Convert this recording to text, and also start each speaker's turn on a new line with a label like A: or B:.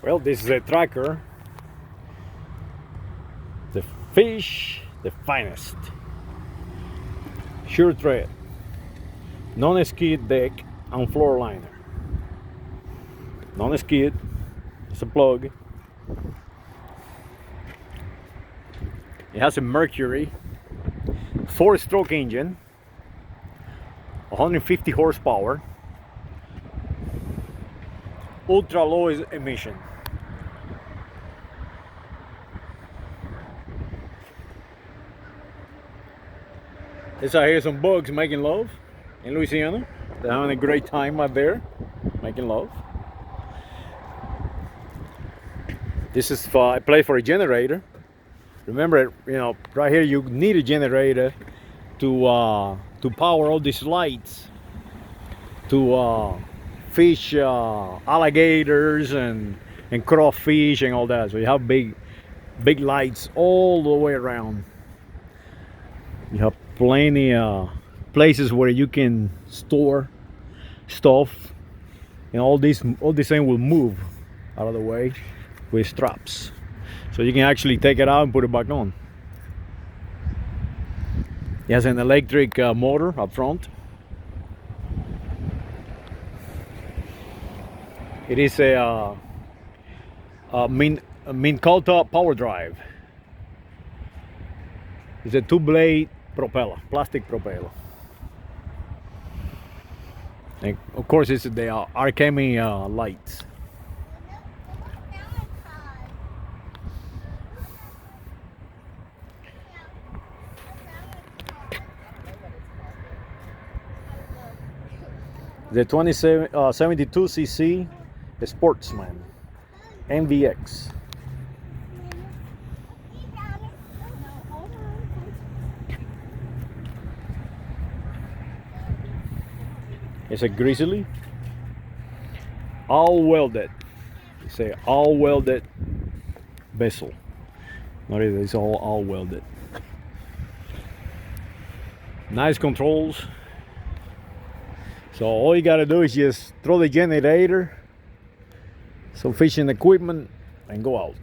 A: Well, this is a tracker. The fish, the finest. Sure thread. Non-skid deck and floor liner. Non-skid. It's a plug. It has a Mercury 4-stroke engine, 150 horsepower, ultra low emission. This out here some bugs making love in Louisiana. They're having a great time out there making love. This is for, I play for a generator. Remember, right here you need a generator to power all these lights to fish alligators and crawfish and all that. So you have big lights all the way around. You have plenty places where you can store stuff, and all this thing will move out of the way with straps, so you can actually take it out and put it back on. It has an electric motor up front. It is a Mincolta power drive. It's a 2-blade propeller, plastic propeller. And of course, it's the Archemy lights. The 72cc Sportsman MVX. It's a Grizzly, all welded. It's a all welded vessel. Not either, it's all welded. Nice controls. So all you gotta do is just throw the generator, some fishing equipment, and go out.